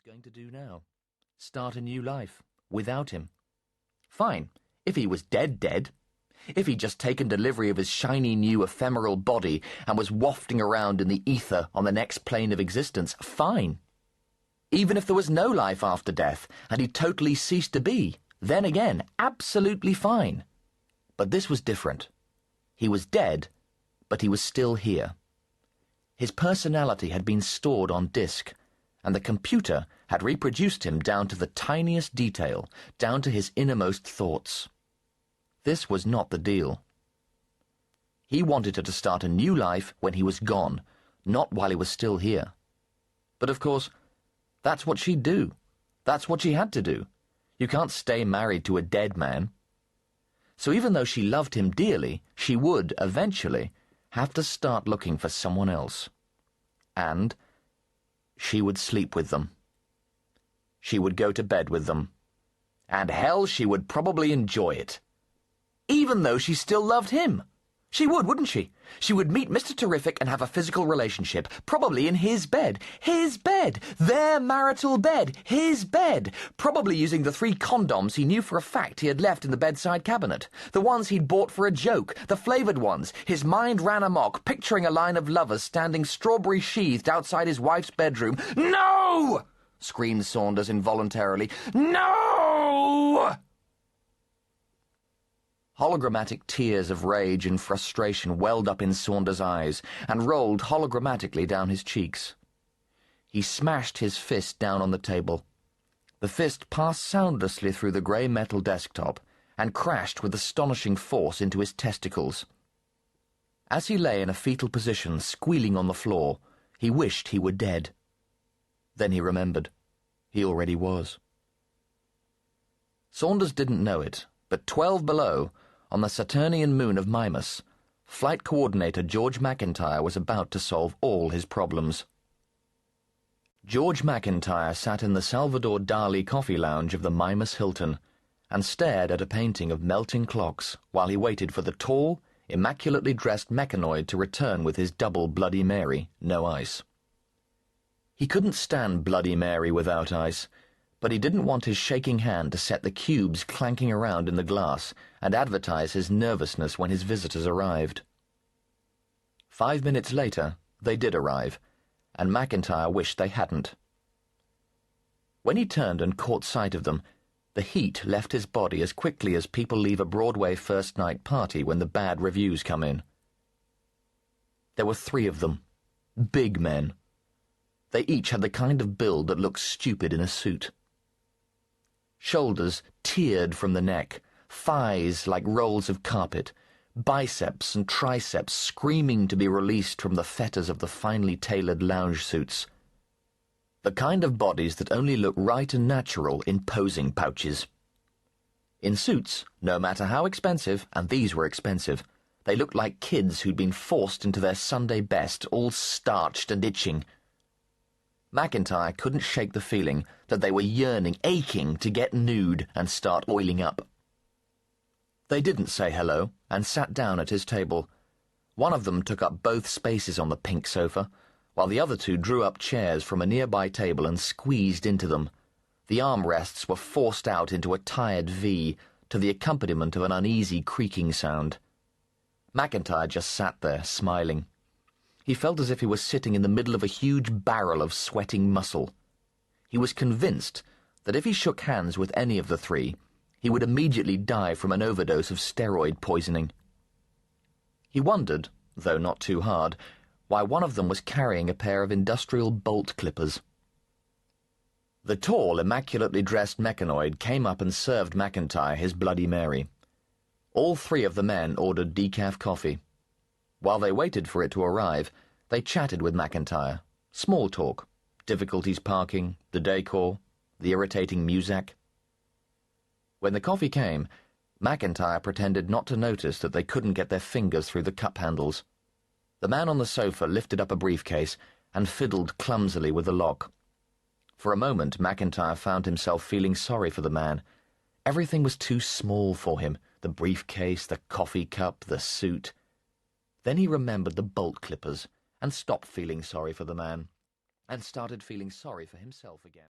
going to do now? Start a new life, without him. Fine, if he was dead. If he'd just taken delivery of his shiny new ephemeral body and was wafting around in the ether on the next plane of existence, fine. Even if there was no life after death and he totally ceased to be, then again, absolutely fine. But this was different. He was dead, but he was still here. His personality had been stored on disk, and the computer had reproduced him down to the tiniest detail, down to his innermost thoughts. This was not the deal. He wanted her to start a new life when he was gone, not while he was still here. But of course, that's what she'd do. That's what she had to do. You can't stay married to a dead man. So even though she loved him dearly, she would, eventually, have to start looking for someone else. And she would sleep with them. She would go to bed with them. And hell, she would probably enjoy it. Even though she still loved him. She would, wouldn't she? She would meet Mr. Terrific and have a physical relationship, probably in his bed. His bed! Their marital bed! His bed! Probably using the 3 condoms he knew for a fact he had left in the bedside cabinet. The ones he'd bought for a joke, the flavoured ones. His mind ran amok, picturing a line of lovers standing strawberry-sheathed outside his wife's bedroom. No! Screamed Saunders involuntarily. No! Hologrammatic tears of rage and frustration welled up in Saunders' eyes and rolled hologrammatically down his cheeks. He smashed his fist down on the table. The fist passed soundlessly through the grey metal desktop and crashed with astonishing force into his testicles. As he lay in a fetal position, squealing on the floor, he wished he were dead. Then he remembered. He already was. Saunders didn't know it, but 12 below, on the Saturnian moon of Mimas, Flight Coordinator George McIntyre was about to solve all his problems. George McIntyre sat in the Salvador Dali coffee lounge of the Mimas Hilton and stared at a painting of melting clocks while he waited for the tall, immaculately dressed mechanoid to return with his double Bloody Mary, no ice. He couldn't stand Bloody Mary without ice, but he didn't want his shaking hand to set the cubes clanking around in the glass and advertise his nervousness when his visitors arrived. 5 minutes later, they did arrive, and McIntyre wished they hadn't. When he turned and caught sight of them, the heat left his body as quickly as people leave a Broadway first-night party when the bad reviews come in. There were 3 of them, big men. They each had the kind of build that looks stupid in a suit. Shoulders tiered from the neck, thighs like rolls of carpet, biceps and triceps screaming to be released from the fetters of the finely tailored lounge suits. The kind of bodies that only look right and natural in posing pouches. In suits, no matter how expensive, and these were expensive, they looked like kids who'd been forced into their Sunday best, all starched and itching. McIntyre couldn't shake the feeling that they were yearning, aching to get nude and start oiling up. They didn't say hello and sat down at his table. One of them took up both spaces on the pink sofa, while the other 2 drew up chairs from a nearby table and squeezed into them. The armrests were forced out into a tired V to the accompaniment of an uneasy creaking sound. McIntyre just sat there, smiling. He felt as if he was sitting in the middle of a huge barrel of sweating muscle. He was convinced that if he shook hands with any of the 3, he would immediately die from an overdose of steroid poisoning. He wondered, though not too hard, why one of them was carrying a pair of industrial bolt clippers. The tall, immaculately dressed mechanoid came up and served McIntyre his Bloody Mary. All 3 of the men ordered decaf coffee. While they waited for it to arrive, they chatted with McIntyre. Small talk. Difficulties parking, the decor, the irritating muzak. When the coffee came, McIntyre pretended not to notice that they couldn't get their fingers through the cup handles. The man on the sofa lifted up a briefcase and fiddled clumsily with the lock. For a moment, McIntyre found himself feeling sorry for the man. Everything was too small for him, the briefcase, the coffee cup, the suit. Then he remembered the bolt clippers and stopped feeling sorry for the man and started feeling sorry for himself again.